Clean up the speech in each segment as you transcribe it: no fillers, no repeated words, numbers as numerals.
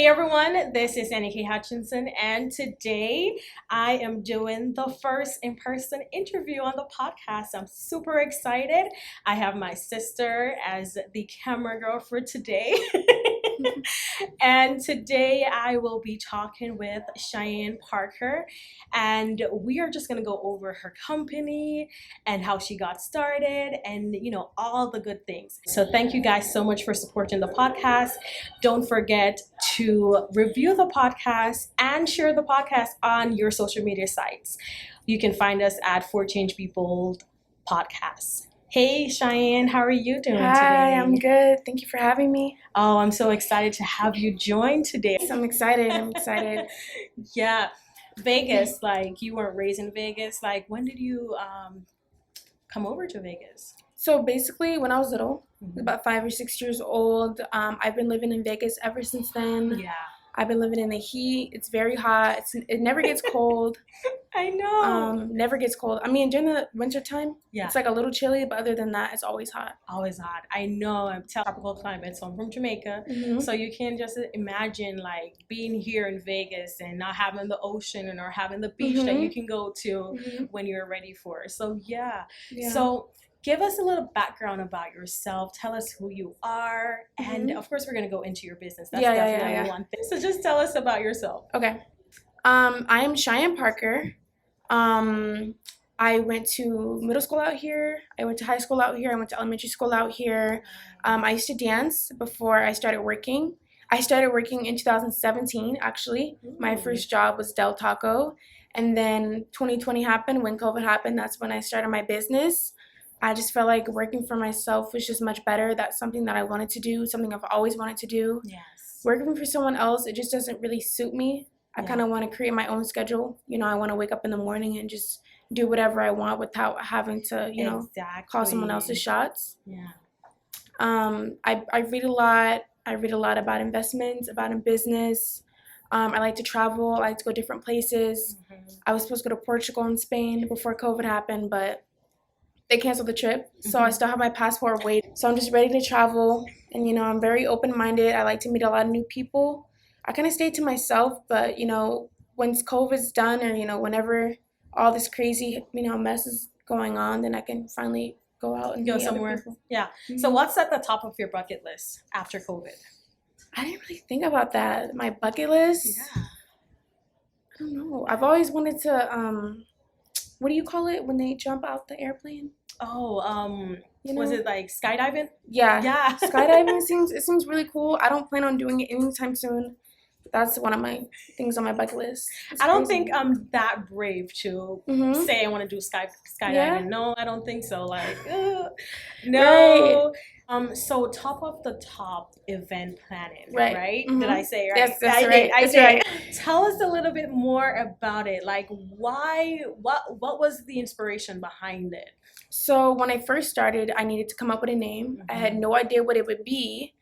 Hey everyone, this is Annie K. Hutchinson, and today I am doing the first in-person interview on the podcast. I'm super excited. I have my sister as the camera girl for today. And today I will be talking with Cheyenne Parker, and we are just going to go over her company and how she got started and, all the good things. So thank you guys so much for supporting the podcast. Don't forget to review the podcast and share the podcast on your social media sites. You can find us at For Change People Podcasts. Hey Cheyenne, how are you doing today? Hi, I'm good. Thank you for having me. Oh, I'm so excited to have you join today. I'm excited. Yeah. Vegas, like you weren't raised in Vegas. Like when did you come over to Vegas? So basically, when I was little, about 5 or 6 years old, I've been living in Vegas ever since then. Yeah. I've been living in the heat. It's very hot. It never gets cold. I know. Never gets cold. I mean, during the wintertime, it's like a little chilly, but other than that, it's always hot. Always hot. I know. I'm tropical climate, so I'm from Jamaica. So you can just imagine like being here in Vegas and not having the ocean or having the beach that you can go to when you're ready for it. So yeah. So give us a little background about yourself. Tell us who you are. And of course, we're going to go into your business. That's definitely one thing. So just tell us about yourself. Okay. I am Cheyenne Parker. I went to middle school out here. I went to high school out here. I went to elementary school out here. I used to dance before I started working. I started working in 2017, actually. My first job was Del Taco. And then 2020 happened. When COVID happened, that's when I started my business. I just felt like working for myself was just much better. That's something that I wanted to do, something I've always wanted to do. Yes. Working for someone else, it just doesn't really suit me. I kind of want to create my own schedule. I want to wake up in the morning and just do whatever I want without having to, call someone else's shots. Yeah. I read a lot. I read a lot about investments, about in business. I like to travel. I like to go different places. I was supposed to go to Portugal and Spain before COVID happened, but they canceled the trip, so I still have my passport waiting. So I'm just ready to travel, and I'm very open-minded. I like to meet a lot of new people. I kind of stay to myself, but once COVID's done, or whenever all this crazy mess is going on, then I can finally go out and go meet somewhere. Other people. Yeah. So what's at the top of your bucket list after COVID? I didn't really think about that. My bucket list. Yeah. I don't know. I've always wanted to. What do you call it when they jump out the airplane? Oh, was it like skydiving? Yeah. Skydiving seems really cool. I don't plan on doing it anytime soon. That's one of my things on my bucket list. I don't think I'm that brave to say I want to do skydiving. Yeah. No, I don't think so. Like, no. Right. So top of the top event planning, right? Did I say right? Yes, that's right. That's right. Tell us a little bit more about it. Like, why? What was the inspiration behind it? So when I first started, I needed to come up with a name. I had no idea what it would be,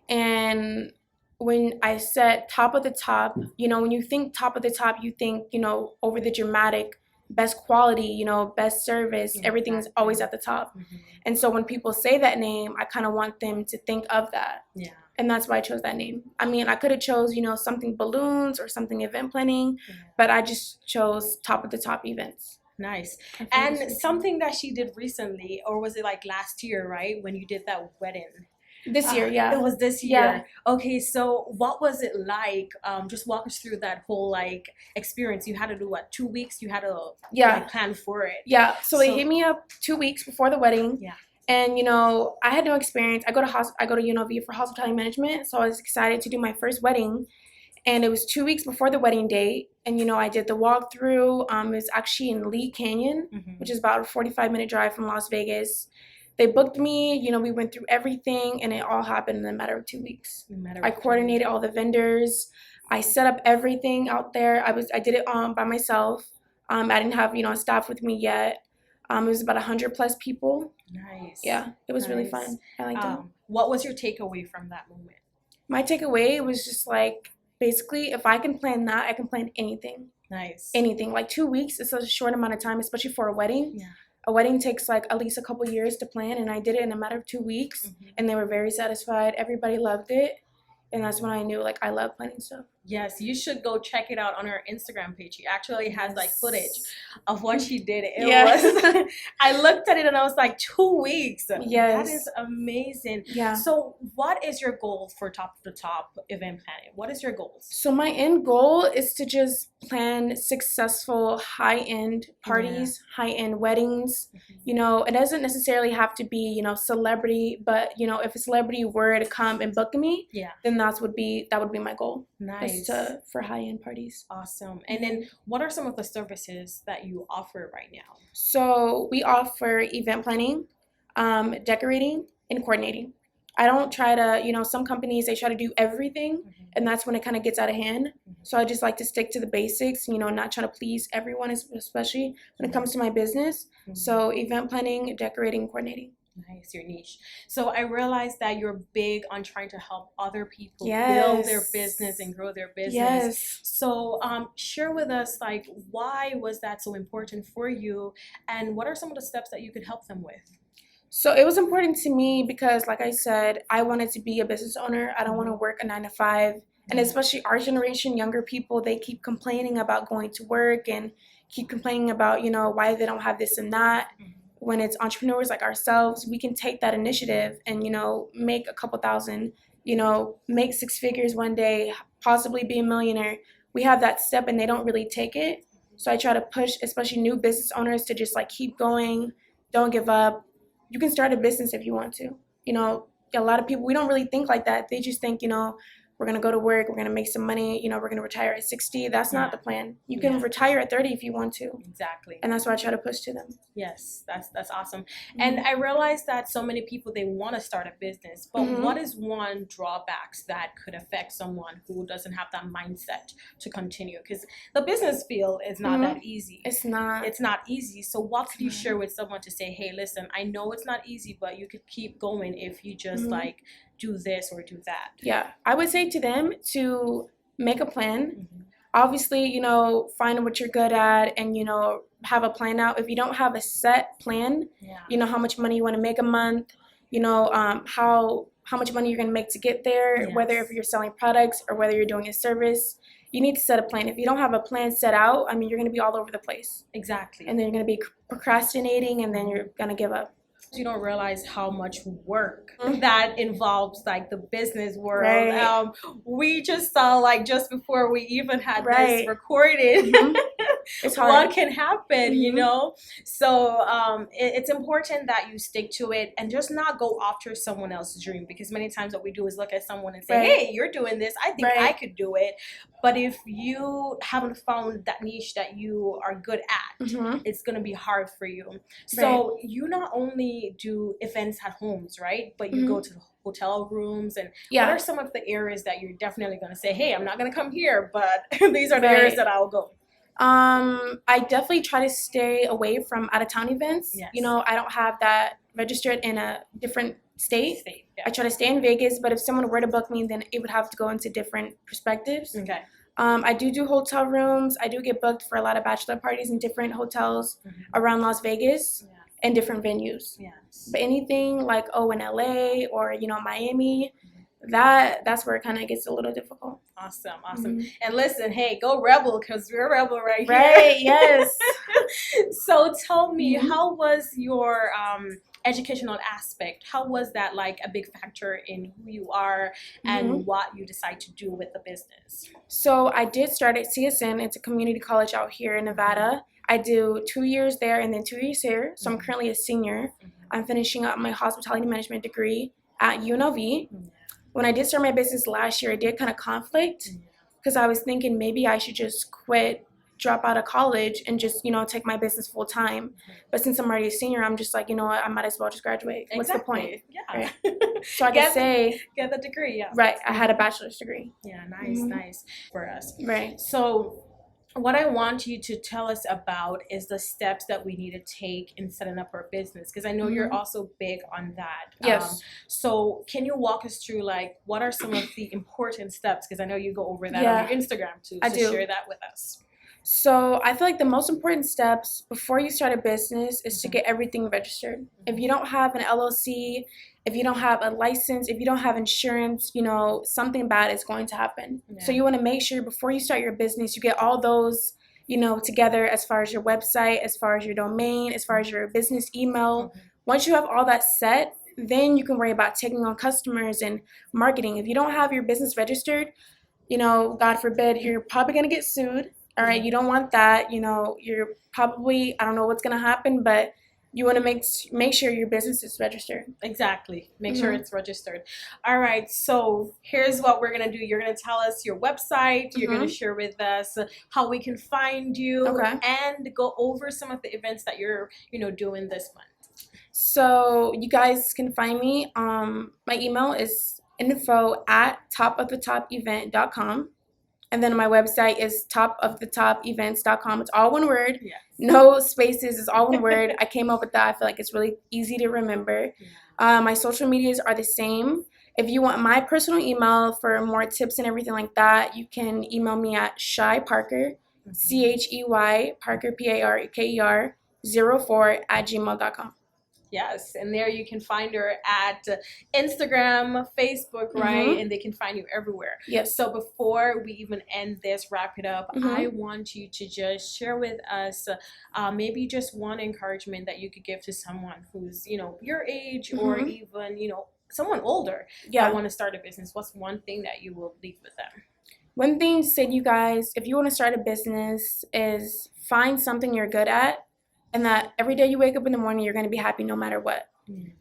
and when I said top of the top, when you think top of the top, you think over the dramatic. Best quality, best service, everything's always at the top. And so when people say that name, I kind of want them to think of that. Yeah. And that's why I chose that name. I mean, I could have chose, something balloons or something event planning, but I just chose top of the top events. Nice. And something that she did recently, or was it like last year, right? When you did that wedding? This year, yeah. It was this year. Yeah. Okay, so what was it like? Just walk us through that whole like experience. You had to do what, 2 weeks? You had to plan for it. Yeah. So they hit me up 2 weeks before the wedding. Yeah. And I had no experience. I go to UNLV for hospitality management, so I was excited to do my first wedding. And it was 2 weeks before the wedding date. And I did the walkthrough. It was actually in Lee Canyon, which is about a 45-minute drive from Las Vegas. They booked me, we went through everything, and it all happened in a matter of 2 weeks. I coordinated all the vendors. I set up everything out there. I did it by myself. I didn't have, a staff with me yet. It was about 100 plus people. Nice. Yeah, it was really fun. I liked it. What was your takeaway from that moment? My takeaway was just like, basically, if I can plan that, I can plan anything. Nice. Anything. Like 2 weeks is such a short amount of time, especially for a wedding. Yeah. A wedding takes like at least a couple years to plan, and I did it in a matter of 2 weeks, and they were very satisfied. Everybody loved it. And that's when I knew, like, I love planning stuff. Yes, you should go check it out on her Instagram page. She actually has like footage of what she did. It was, I looked at it and I was like, 2 weeks. Yes. That is amazing. Yeah. So what is your goal for Top of the Top event planning? What is your goals? So my end goal is to just plan successful high-end parties, high-end weddings. You know, it doesn't necessarily have to be, you know, celebrity, but, you know, if a celebrity were to come and book me, then that would be my goal. Nice. For high-end parties. Awesome. And then what are some of the services that you offer right now? So we offer event planning, decorating, and coordinating. I don't try to, you know, some companies, they try to do everything, and that's when it kind of gets out of hand. So I just like to stick to the basics, you know, not trying to please everyone, especially when it comes to my business. So event planning, decorating, coordinating. Nice, your niche. So I realized that you're big on trying to help other people build their business and grow their business. So share with us, like, why was that so important for you, and what are some of the steps that you could help them with? So it was important to me because, like I said, I wanted to be a business owner. I don't want to work a 9-to-5. And especially our generation, younger people, they keep complaining about going to work and keep complaining about, you know, why they don't have this and that. When it's entrepreneurs like ourselves, we can take that initiative and, you know, make a couple thousand, you know, make 6 figures one day, possibly be a millionaire. We have that step and they don't really take it. So I try to push, especially new business owners, to just like keep going, don't give up. You can start a business if you want to. You know, a lot of people, we don't really think like that. They just think, you know, we're going to go to work, we're going to make some money, you know, we're going to retire at 60. That's not the plan. You can retire at 30 if you want to. Exactly. And that's what I try to push to them. Yes, that's awesome. And I realized that so many people, they want to start a business, but what is one drawbacks that could affect someone who doesn't have that mindset to continue? Because the business field is not that easy. It's not easy. So what could you share with someone to say, hey, listen, I know it's not easy, but you could keep going if you just like do this or do that? Yeah, I would say to them to make a plan. Obviously, you know, find what you're good at and, you know, have a plan out. If you don't have a set plan, you know, how much money you want to make a month, you know, how much money you're going to make to get there, whether if you're selling products or whether you're doing a service, you need to set a plan. If you don't have a plan set out, I mean, you're going to be all over the place. Exactly. And then you're going to be procrastinating and then you're going to give up. You don't realize how much work that involves, like the business world. We just saw, like, just before we even had this recorded, it's hard. What can happen, you know? So it's important that you stick to it and just not go after someone else's dream, because many times what we do is look at someone and say, hey, you're doing this, I think I could do it. But if you haven't found that niche that you are good at, it's going to be hard for you. So you not only do events at homes, right? But you go to the hotel rooms, and what are some of the areas that you're definitely going to say, hey, I'm not going to come here, but these are the areas that I'll go? I definitely try to stay away from out-of-town events. You know, I don't have that registered in a different state. I try to stay in Vegas, but if someone were to book me, then it would have to go into different perspectives. I do hotel rooms. I do get booked for a lot of bachelor parties in different hotels around Las Vegas and different venues. But anything like, in LA or, you know, Miami, that's where it kind of gets a little difficult. Awesome. And listen, hey, go Rebel, because we're Rebel right here. Yes. So tell me, how was your educational aspect? How was that, like, a big factor in who you are and what you decide to do with the business? So I did start at CSN. It's a community college out here in Nevada. I do 2 years there and then 2 years here. So I'm currently a senior. I'm finishing up my hospitality management degree at UNLV. When I did start my business last year, I did kind of conflict because I was thinking maybe I should just quit, drop out of college, and just, you know, take my business full time. But since I'm already a senior, I'm just like, you know what, I might as well just graduate. What's the point? Right? So I can say, get the degree. Right. I had a bachelor's degree. Nice for us. Right. So what I want you to tell us about is the steps that we need to take in setting up our business, because I know you're also big on that. Yes. So can you walk us through, like, what are some of the important steps? Because I know you go over that on your Instagram too. So share that with us. So I feel like the most important steps before you start a business is to Mhm. get everything registered. If you don't have an LLC, if you don't have a license, if you don't have insurance, something bad is going to happen. So Yeah. you want to make sure before you start your business, you get all those, together as far as your website, as far as your domain, as far as your business email. Mhm. Once you have all that set, then you can worry about taking on customers and marketing. If you don't have your business registered, God forbid, you're probably going to get sued. All right, Yeah. you don't want that. You're probably, I don't know what's going to happen, but you want to make sure your business is registered. Exactly. Make sure Mhm. it's registered. All right. So here's what we're gonna do. You're gonna tell us your website. You're gonna Mhm. share with us how we can find you, Okay. and go over some of the events that you're, doing this month. So you guys can find me. My email is info@topofthetopevent.com. And then my website is topofthetopevents.com. It's all one word, Yes. no spaces. It's all one word. I came up with that. I feel like it's really easy to remember. Yeah. My social medias are the same. If you want my personal email for more tips and everything like that, you can email me at Shy Parker, Chey Parker Parker 04 @gmail.com. Yes, and there you can find her at Instagram, Facebook, right? Mm-hmm. And they can find you everywhere. Yes. So before we even end this, wrap it up, Mm-hmm. I want you to just share with us maybe just one encouragement that you could give to someone who's, your age, or Mm-hmm. even, someone older Yeah. that want to start a business. What's one thing that you will leave with them? One thing to say to you guys, if you want to start a business, is find something you're good at, and that every day you wake up in the morning, you're going to be happy no matter what.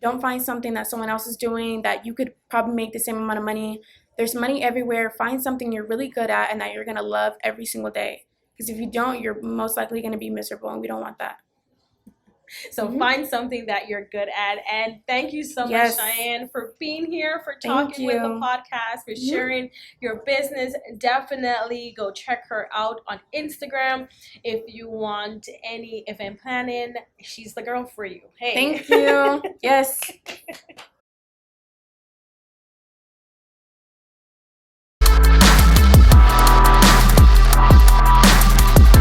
Don't find something that someone else is doing that you could probably make the same amount of money. There's money everywhere. Find something you're really good at and that you're going to love every single day. Because if you don't, you're most likely going to be miserable, and we don't want that. So find something that you're good at. And thank you so Yes. much, Cheyenne, for being here, for Thank talking with the you. podcast, for sharing your business. Definitely go check her out on Instagram if you want any event planning. She's the girl for you. Hey. Thank you. Yes.